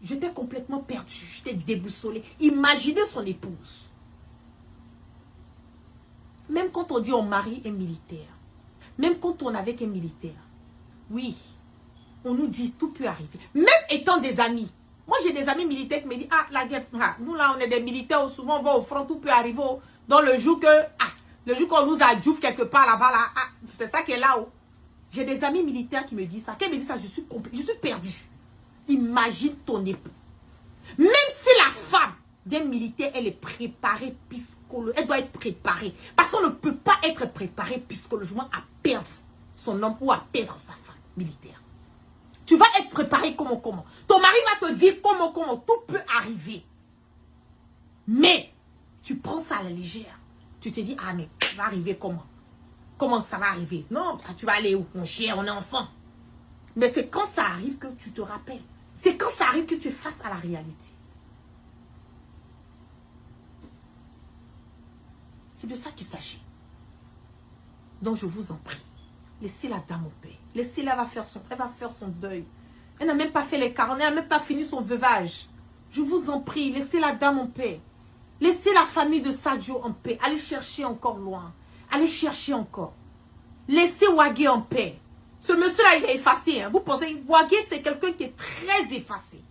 [SPEAKER 3] j'étais complètement perdue, j'étais déboussolée. Imaginez son épouse. Même quand on dit on marie un militaire, même quand on est avec un militaire, oui, on nous dit tout peut arriver. Même étant des amis, Moi, j'ai des amis militaires qui me disent, ah, la guerre, ah, nous là, on est des militaires, souvent on va au front, tout peut arriver dans le jour que, le jour qu'on nous a djouf quelque part là-bas, là, c'est ça qui est là-haut. J'ai des amis militaires qui me disent ça. Quand ils me disent ça, je suis perdue. Imagine ton époux. Même si la femme d'un militaire, elle est préparée psychologiquement, elle doit être préparée. Parce qu'on ne peut pas être préparé psychologiquement à perdre son homme ou à perdre sa femme militaire. Tu vas être préparé comment. Ton mari va te dire comment, tout peut arriver. Mais, tu prends ça à la légère. Tu te dis, ah mais, ça va arriver comment? Comment ça va arriver? Non, tu vas aller où? Mon chien, on est ensemble. Mais c'est quand ça arrive que tu te rappelles. C'est quand ça arrive que tu es face à la réalité. C'est de ça qu'il s'agit. Donc je vous en prie, laissez la dame en paix. Laissez-la, elle va faire son deuil. Elle n'a même pas fait les 40, elle n'a même pas fini son veuvage. Je vous en prie, laissez la dame en paix. Laissez la famille de Sadio en paix. Allez chercher encore loin. Allez chercher encore. Laissez Wagé en paix. Ce monsieur-là, il est effacé. Hein. Vous pensez, Wagé, c'est quelqu'un qui est très effacé.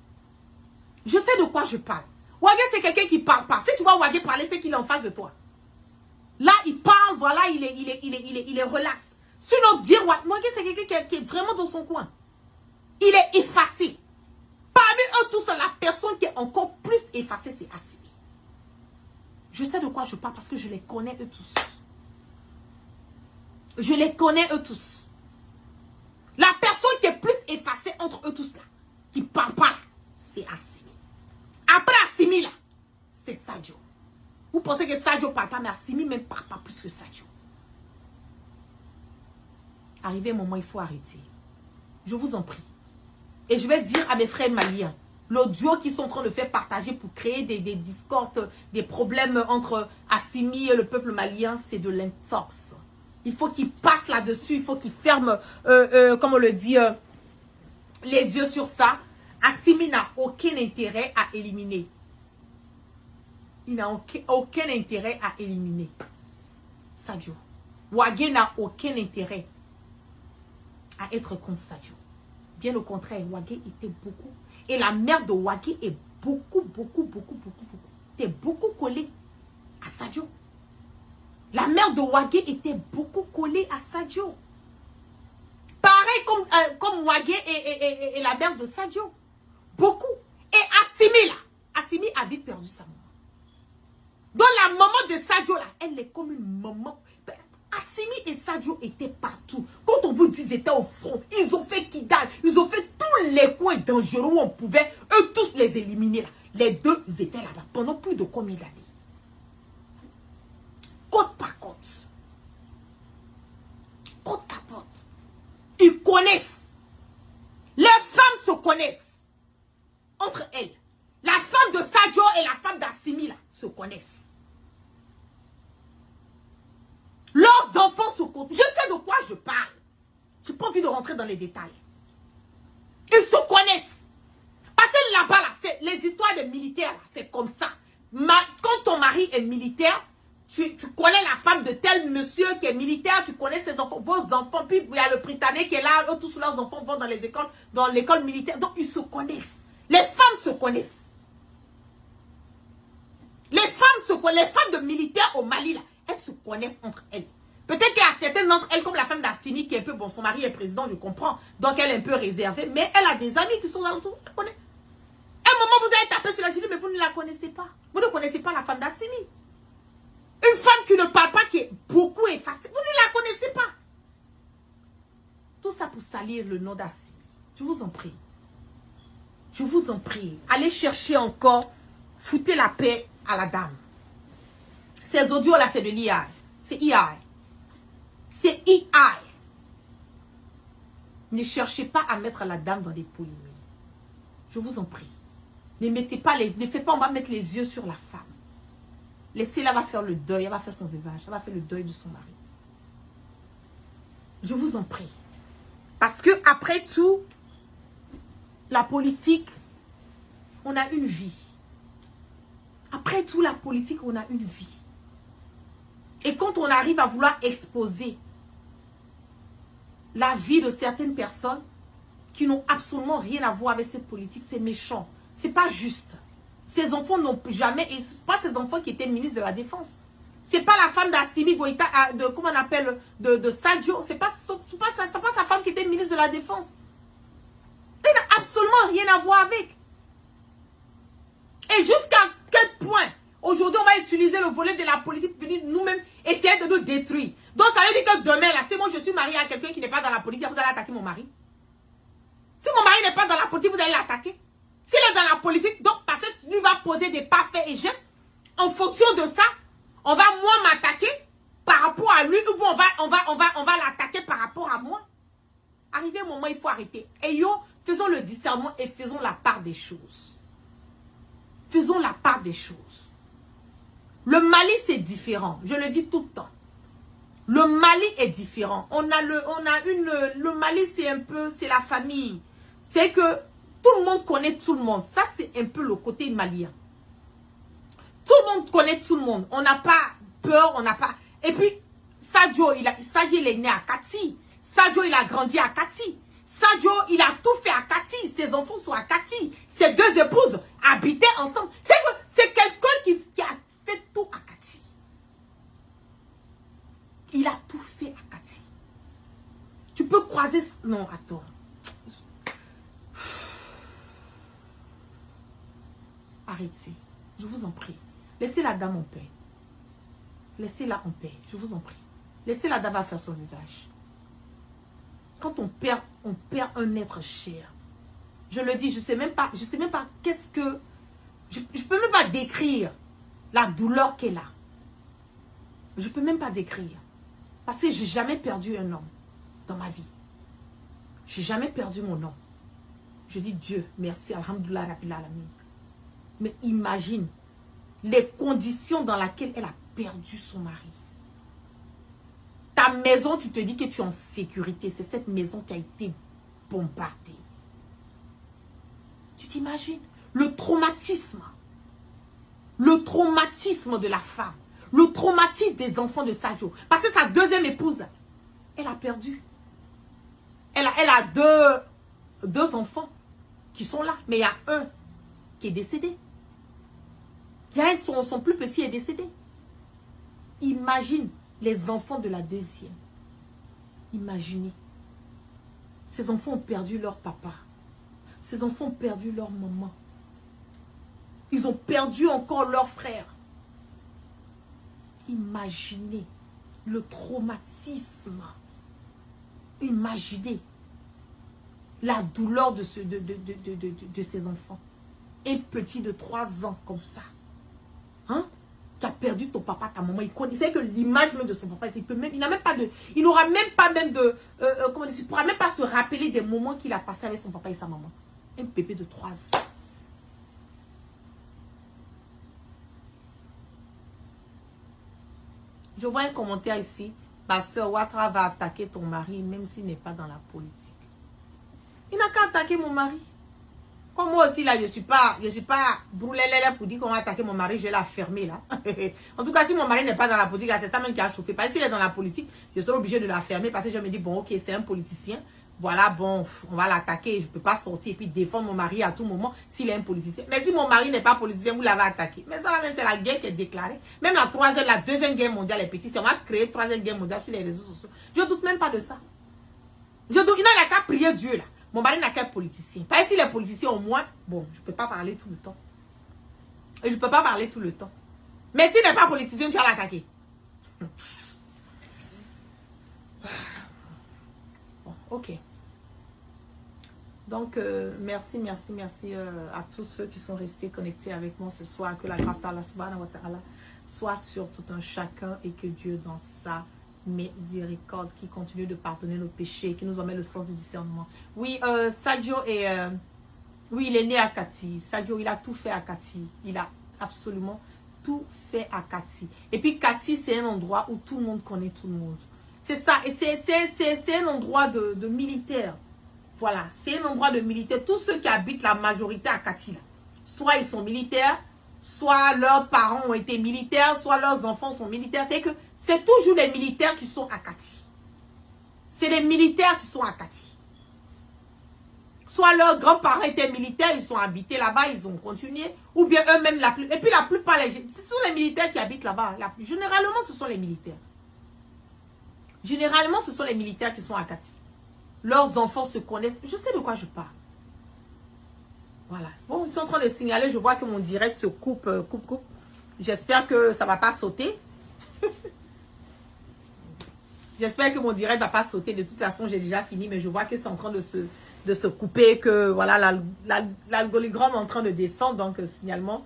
[SPEAKER 3] Je sais de quoi je parle. Wagé, c'est quelqu'un qui ne parle pas. Si tu vois Wagé parler, c'est qu'il est en face de toi. Là, il parle, voilà, il est relax. Sinon, dire Wagé, c'est quelqu'un qui est vraiment dans son coin. Il est effacé. Parmi eux tous, la personne qui est encore plus effacée, c'est Assimi. Je sais de quoi je parle parce que je les connais eux tous. Je les connais eux tous. La personne qui est plus effacée entre eux tous là, qui ne parle pas, c'est Assimi. Après Assimi là, c'est Sadio. Vous pensez que Sadio ne parle pas, mais Assimi même ne parle pas plus que Sadio. Arrivé un moment, il faut arrêter. Je vous en prie. Et je vais dire à mes frères maliens, l'audio qu'ils sont en train de faire partager pour créer des discordes, des problèmes entre Assimi et le peuple malien, c'est de l'intox. Il faut qu'ils passent là-dessus, il faut qu'ils ferment, comme on le dit, les yeux sur ça. Assimi n'a aucun intérêt à éliminer. Il n'a aucun intérêt à éliminer Sadio. Wagé n'a aucun intérêt à être contre Sadio. Bien au contraire, Wagé était beaucoup. Et la mère de Wagé est beaucoup collée à Sadio. La mère de Wagé était beaucoup collée à Sadio. Pareil comme Wagé et la mère de Sadio. Beaucoup. Et Assimi là, Assimi a vite perdu sa maman. Donc la maman de Sadio là, elle est comme une maman. Assimi et Sadio étaient partout. Quand on vous dit ils étaient au front, ils ont fait Kidal, ils ont fait tous les coins dangereux où on pouvait, eux tous les éliminer là. Les deux étaient là-bas pendant plus de combien d'années? Côte par côte. Côte à côte. Ils connaissent. Les femmes se connaissent. Entre elles. La femme de Sadio et la femme d'Assimi là se connaissent. Leurs enfants se connaissent. Je sais de quoi je parle. Je n'ai pas envie de rentrer dans les détails. Ils se connaissent. Parce que là-bas, là, les histoires des militaires, c'est comme ça. Quand ton mari est militaire, tu connais la femme de tel monsieur qui est militaire, tu connais ses enfants, vos enfants, puis il y a le Britannique qui est là, eux, tous leurs enfants vont dans les écoles, dans l'école militaire. Donc, ils se connaissent. Les femmes se connaissent. Les femmes de militaires au Mali, là, elles se connaissent entre elles. Peut-être qu'il y a certaines d'entre elles, comme la femme d'Assimi, qui est un peu, bon, son mari est président, je comprends, donc elle est un peu réservée, mais elle a des amis qui sont alentours, elle connaît. À un moment, vous avez tapé sur la télé, mais vous ne la connaissez pas. Vous ne connaissez pas la femme d'Assimi. Une femme qui ne parle pas, qui est beaucoup effacée, vous ne la connaissez pas. Tout ça pour salir le nom d'Assimi. Je vous en prie. Je vous en prie. Allez chercher encore, foutez la paix à la dame. Ces audios-là, c'est de l'IA. C'est IA. C'est IA. Ne cherchez pas à mettre la dame dans des polémiques. Je vous en prie. Ne faites pas, on va mettre les yeux sur la femme. Laissez-la, va faire le deuil, elle va faire son veuvage, elle va faire le deuil de son mari. Je vous en prie. Parce que après tout, la politique, on a une vie. Après tout, la politique, on a une vie. Et quand on arrive à vouloir exposer la vie de certaines personnes qui n'ont absolument rien à voir avec cette politique, c'est méchant. C'est pas juste. Ces enfants n'ont jamais... Et ce pas ces enfants qui étaient ministres de la Défense. C'est pas la femme d'Assimi Goïta, comment on appelle, de Sadio. C'est pas sa femme qui était ministre de la Défense. Elle n'a absolument rien à voir avec. Et jusqu'à quel point, aujourd'hui, on va utiliser le volet de la politique pour venir nous-mêmes essayer de nous détruire. Donc, ça veut dire que demain, là, si moi je suis mariée à quelqu'un qui n'est pas dans la politique, vous allez attaquer mon mari. Si mon mari n'est pas dans la politique, vous allez l'attaquer. S'il est dans la politique, donc, parce que lui va poser des pas faits et gestes, en fonction de ça, on va moi m'attaquer par rapport à lui, ou on va l'attaquer par rapport à moi. Arrivé un moment, il faut arrêter. Et yo, faisons le discernement et faisons la part des choses. Faisons la part des choses. Le Mali, c'est différent. Je le dis tout le temps. Le Mali est différent. Le Mali, c'est un peu, c'est la famille. C'est que tout le monde connaît tout le monde. Ça, c'est un peu le côté malien. Tout le monde connaît tout le monde. On n'a pas peur, on n'a pas... Et puis, Sadio, il est né à Kati. Sadio, il a grandi à Kati. Sadio, il a tout fait à Kati. Ses enfants sont à Kati. Ses deux épouses habitaient ensemble. C'est quelqu'un qui a fait tout à Kati. Il a tout fait à Kati. Tu peux croiser... Non, attends. Arrêtez. Je vous en prie. Laissez la dame en paix. Laissez-la en paix. Je vous en prie. Laissez la dame faire son usage. Quand on perd un être cher. Je le dis, je sais même pas qu'est-ce que... Je peux même pas décrire la douleur qu'elle a. Je peux même pas décrire. Parce que j'ai jamais perdu un homme dans ma vie. J'ai jamais perdu mon homme. Je dis Dieu, merci, alhamdoulilah, rabbil alamin. Mais imagine les conditions dans lesquelles elle a perdu son mari. Ta maison, tu te dis que tu es en sécurité. C'est cette maison qui a été bombardée. Tu t'imagines le traumatisme. Le traumatisme de la femme. Le traumatisme des enfants de Sadio. Parce que sa deuxième épouse, elle a perdu. Elle a deux enfants qui sont là. Mais il y a un qui est décédé. Il y a un, son plus petit est décédé. Imagine les enfants de la deuxième. Imaginez. Ces enfants ont perdu leur papa. Ces enfants ont perdu leur maman. Ils ont perdu encore leur frère. Imaginez le traumatisme. Imaginez la douleur de ces enfants. Un petit de 3 ans comme ça. Hein? Qui a perdu ton papa, ta maman. Il connaissait que l'image même de son papa, il n'a même pas de... Il n'aura même pas même de... comment dire, il ne pourra même pas se rappeler des moments qu'il a passés avec son papa et sa maman. Un bébé de 3 ans. Je vois un commentaire ici. Ma soeur Ouattara va attaquer ton mari même s'il n'est pas dans la politique. Il n'a qu'à attaquer mon mari. Comme moi aussi, là, je suis pas brûlée pour dire qu'on va attaquer mon mari, je vais la fermer, là. En tout cas, si mon mari n'est pas dans la politique, c'est ça même qui a chauffé. Parce que s'il est dans la politique, je serai obligée de la fermer parce que je me dis, bon, ok, c'est un politicien. Voilà, bon, on va l'attaquer. Je ne peux pas sortir et puis défendre mon mari à tout moment s'il est un politicien. Mais si mon mari n'est pas politicien, vous l'avez attaqué. Mais ça, là, même, c'est la guerre qui est déclarée. Même la deuxième guerre mondiale est petite. Si on va créer troisième guerre mondiale sur les réseaux sociaux, je ne doute même pas de ça. Il n'a qu'à prier Dieu, là. Mon mari n'a qu'un politicien. Parce que si les politiciens au moins, bon, je ne peux pas parler tout le temps. Et je ne peux pas parler tout le temps. Mais s'il n'est pas politicien, tu vas l'attaquer. Bon, ok. Donc, merci à tous ceux qui sont restés connectés avec moi ce soir. Que la grâce d'Allah subhanahu wa ta'ala soit sur tout un chacun et que Dieu dans sa miséricorde qui continue de pardonner nos péchés, qui nous emmène le sens du discernement. Oui, Sadio oui, il est né à Kati. Sadio, il a tout fait à Kati. Il a absolument tout fait à Kati. Et puis Kati, c'est un endroit où tout le monde connaît tout le monde. C'est ça. Et c'est un endroit de militaires. Voilà, c'est un endroit de militaires. Tous ceux qui habitent la majorité à Kati, là, soit ils sont militaires, soit leurs parents ont été militaires, soit leurs enfants sont militaires. C'est que c'est toujours les militaires qui sont à Kati. C'est les militaires qui sont à Kati. Soit leurs grands-parents étaient militaires, ils sont habités là-bas, ils ont continué. Ou bien eux-mêmes, et puis la plupart, ce sont les militaires qui habitent là-bas. Généralement, ce sont les militaires. Généralement, ce sont les militaires qui sont à Kati. Leurs enfants se connaissent. Je sais de quoi je parle. Voilà. Bon, ils sont en train de signaler. Je vois que mon direct se coupe. J'espère que ça ne va pas sauter. J'espère que mon direct ne va pas sauter. De toute façon, j'ai déjà fini. Mais je vois que c'est en train de se couper. Que voilà, l'algorithme est en train de descendre. Donc, finalement,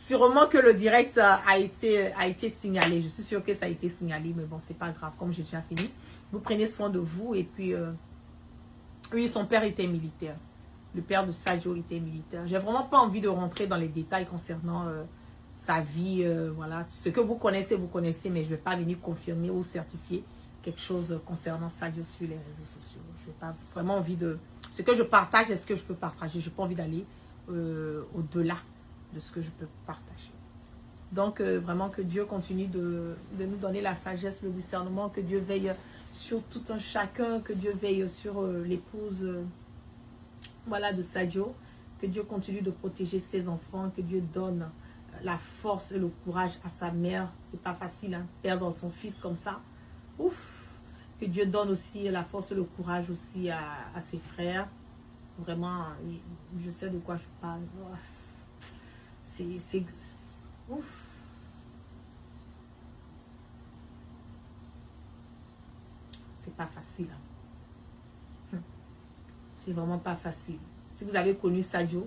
[SPEAKER 3] sûrement que le direct a été signalé. Je suis sûre que ça a été signalé. Mais bon, c'est pas grave. Comme j'ai déjà fini. Vous prenez soin de vous. Et puis, oui, son père était militaire. Le père de Sadio était militaire. J'ai vraiment pas envie de rentrer dans les détails concernant sa vie. Voilà. Ce que vous connaissez, mais je vais pas venir confirmer ou certifier quelque chose concernant Sadio sur les réseaux sociaux. Je n'ai pas vraiment envie de... Ce que je partage, est-ce que je peux partager? Je n'ai pas envie d'aller au-delà de ce que je peux partager. Donc, vraiment que Dieu continue de nous donner la sagesse, le discernement, que Dieu veille sur tout un chacun, que Dieu veille sur l'épouse voilà, de Sadio, que Dieu continue de protéger ses enfants, que Dieu donne la force et le courage à sa mère. C'est pas facile, hein, perdre son fils comme ça. Ouf! Que Dieu donne aussi la force et le courage aussi à ses frères. Vraiment, je sais de quoi je parle. C'est ouf! C'est pas facile. Hein. C'est vraiment pas facile. Si vous avez connu Sadio,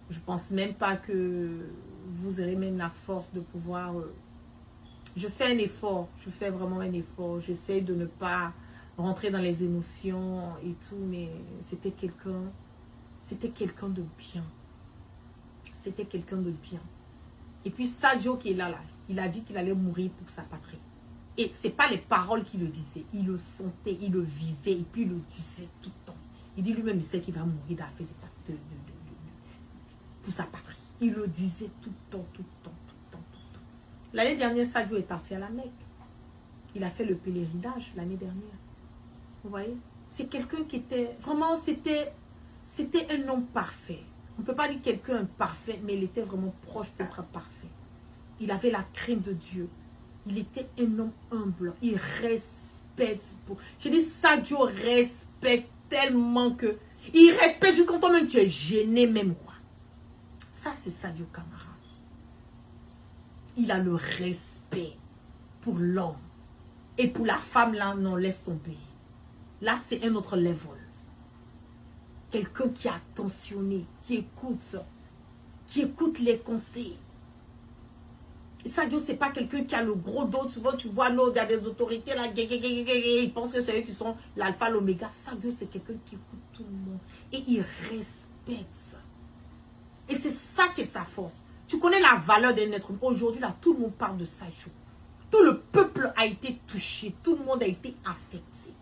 [SPEAKER 3] je pense même pas que vous aurez même la force de pouvoir... Je fais un effort, je fais vraiment un effort. J'essaie de ne pas rentrer dans les émotions et tout, mais c'était quelqu'un de bien. C'était quelqu'un de bien. Et puis Sadio qui est là, il a dit qu'il allait mourir pour sa patrie. Et ce n'est pas les paroles qui le disaient, il le sentait, il le vivait, et puis il le disait tout le temps. Il dit lui-même, il sait qu'il va mourir pour sa patrie. Il le disait tout le temps, tout le temps, tout le temps, tout le temps. L'année dernière, Sadio est parti à la Mecque. Il a fait le pèlerinage l'année dernière. Vous voyez? C'est quelqu'un qui était... Vraiment, c'était un homme parfait. On ne peut pas dire quelqu'un parfait, mais il était vraiment proche d'être parfait. Il avait la crainte de Dieu. Il était un homme humble. Il respecte. Je dis, Sadio respecte tellement que... Il respecte juste quand on même tu es gêné même quoi. Ça, c'est Sadio Camara. Il a le respect pour l'homme. Et pour la femme, là, non, laisse tomber. Là, c'est un autre level. Quelqu'un qui est attentionné, qui écoute les conseils. Et Sadio, c'est pas quelqu'un qui a le gros dos. Souvent, tu vois, non, il y a des autorités là, ils pensent que c'est eux qui sont l'alpha, l'oméga. Sadio, c'est quelqu'un qui écoute tout le monde. Et il respecte. Et c'est ça qui est sa force. Tu connais la valeur d'un être humain. Aujourd'hui, là, tout le monde parle de Sadio. Tout le peuple a été touché. Tout le monde a été affecté.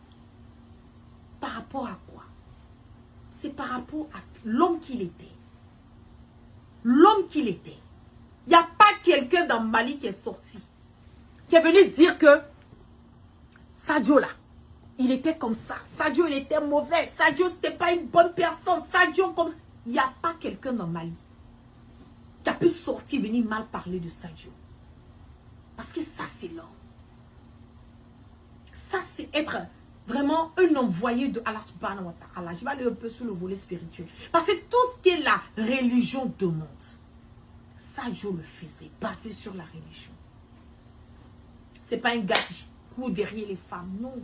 [SPEAKER 3] Par rapport à quoi? C'est par rapport à l'homme qu'il était. L'homme qu'il était. Il n'y a pas quelqu'un dans Mali qui est sorti, qui est venu dire que Sadio là, il était comme ça. Sadio, il était mauvais. Sadio, ce n'était pas une bonne personne. Sadio, comme ça. Il n'y a pas quelqu'un dans Mali qui a pu sortir, venir mal parler de Sadio. Parce que ça, c'est l'homme. Ça, c'est être vraiment un envoyé de Allah subhanahu wa ta'ala. Je vais aller un peu sur le volet spirituel. Parce que tout ce qui est la religion demande, Sadio le faisait, basé sur la religion. C'est pas un gars qui court derrière les femmes, non.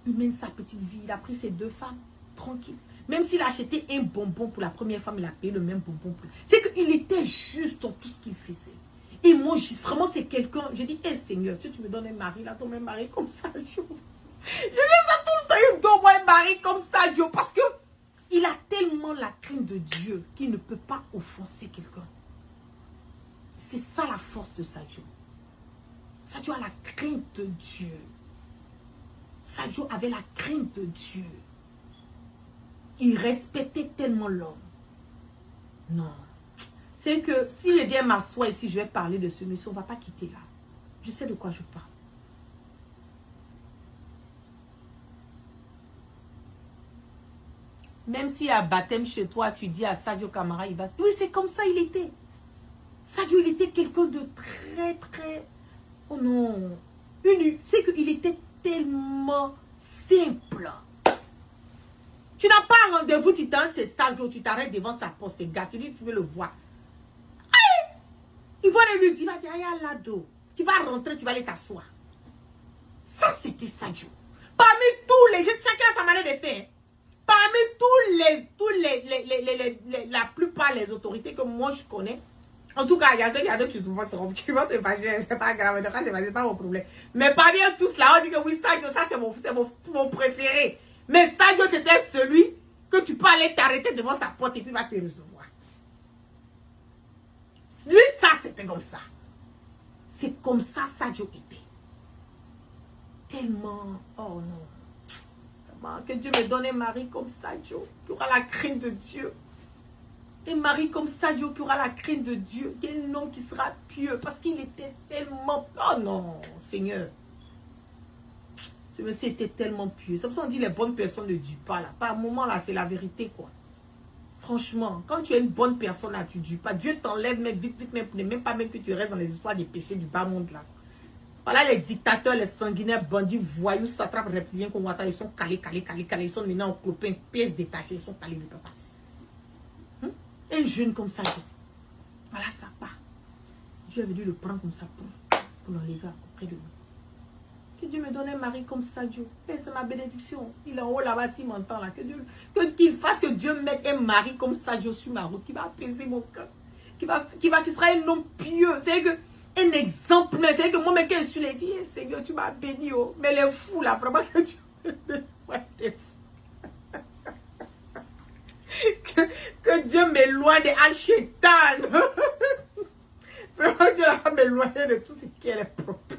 [SPEAKER 3] Il mène sa petite vie. Il a pris ses 2 femmes, tranquille. Même s'il a acheté un bonbon pour la première femme, il a payé le même bonbon pour... C'est qu'il était juste dans tout ce qu'il faisait. Et moi, vraiment, c'est quelqu'un... Je dis, hey, Seigneur, si tu me donnes un mari, là, donne un mari comme Sadio. Je dis ça tout le temps, il donne un mari comme Sadio. Parce que il a tellement la crainte de Dieu qu'il ne peut pas offenser quelqu'un. C'est ça la force de Sadio. Sadio a la crainte de Dieu. Sadio avait la crainte de Dieu. Il respectait tellement l'homme. Non. C'est que si je viens m'asseoir ici, je vais parler de ce monsieur, on ne va pas quitter là. Je sais de quoi je parle. Même s'il y a baptême chez toi, tu dis à Sadio Camara, il va... Oui, c'est comme ça il était. Sadio, il était quelqu'un de très, très... Oh non. C'est qu'il était tellement simple. Tu n'as pas un rendez-vous, tu t'en c'est Sadio, tu t'arrêtes devant sa porte, c'est gars, tu dis, tu veux le voir. Aïe! Il va lui dire, il va dire, il y a l'ado. Tu vas rentrer, tu vas aller t'asseoir. Ça, c'était Sadio. Parmi tous les jeunes, chacun a sa manière de faire. Parmi la plupart des autorités que moi je connais, en tout cas, il y a d'autres qui souvent seront, c'est pas grave, c'est pas mon problème. Mais parmi eux tous là, on dit que oui, Sadio, ça c'est mon préféré. Mais Sadio, c'était celui que tu peux aller t'arrêter devant sa porte et puis il va te recevoir. Lui, ça, c'était comme ça. C'est comme ça Sadio était. Tellement, oh non. Que Dieu me donne un mari comme Sadio, qui aura la crainte de Dieu. Un mari comme Sadio, qui aura la crainte de Dieu. Un homme qui sera pieux, parce qu'il était tellement... Oh non, Seigneur. Ce monsieur était tellement pieux. C'est pour ça qu'on dit les bonnes personnes ne durent pas. Là. Par moment, là, c'est la vérité, quoi. Franchement, quand tu es une bonne personne, là, tu ne dures pas. Dieu t'enlève même vite, même pas même que tu restes dans les histoires des péchés du bas monde, là. Voilà les dictateurs, les sanguinaires, bandits, voyous, satrapes, républicains comme Ouattara, ils sont calés. Ils sont maintenant en clopin, pièces détachées, ils sont calés, ils ne peuvent pas partir. Un jeune comme ça, voilà, ça part. Dieu avait dû le prendre comme ça pour l'enlever auprès de nous. Que Dieu me donne un mari comme Sadio. C'est ma bénédiction. Il est en haut là-bas, s'il m'entend là. Qu'il fasse que Dieu mette un mari comme Sadio sur ma route, qui va apaiser mon cœur. Qui sera un homme pieux. C'est que un exemple, mais c'est que moi, mais quand je suis dit, Seigneur, tu m'as béni, oh. Mais les fous, là, vraiment que tu ouais, t'es fou. que Dieu m'éloigne des Al-Shaitan. Vraiment, Dieu va m'éloigner de tout ce qui est propre.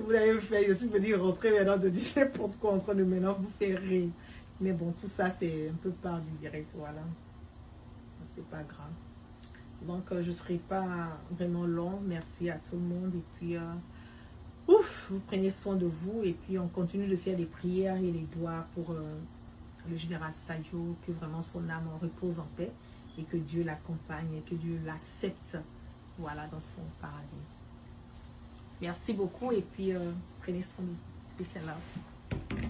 [SPEAKER 3] Vous avez fait, je suis venu rentrer maintenant de dire n'importe quoi en train de maintenant vous faire rire. Mais bon, tout ça, c'est un peu part du direct, voilà. C'est pas grave. Donc, je ne serai pas vraiment long. Merci à tout le monde. Et puis, vous prenez soin de vous. Et puis, on continue de faire des prières et des doigts pour le général Sadio. Que vraiment son âme repose en paix. Et que Dieu l'accompagne et que Dieu l'accepte. Voilà, dans son paradis. Merci beaucoup. Et puis, prenez soin de vous. Peace and love.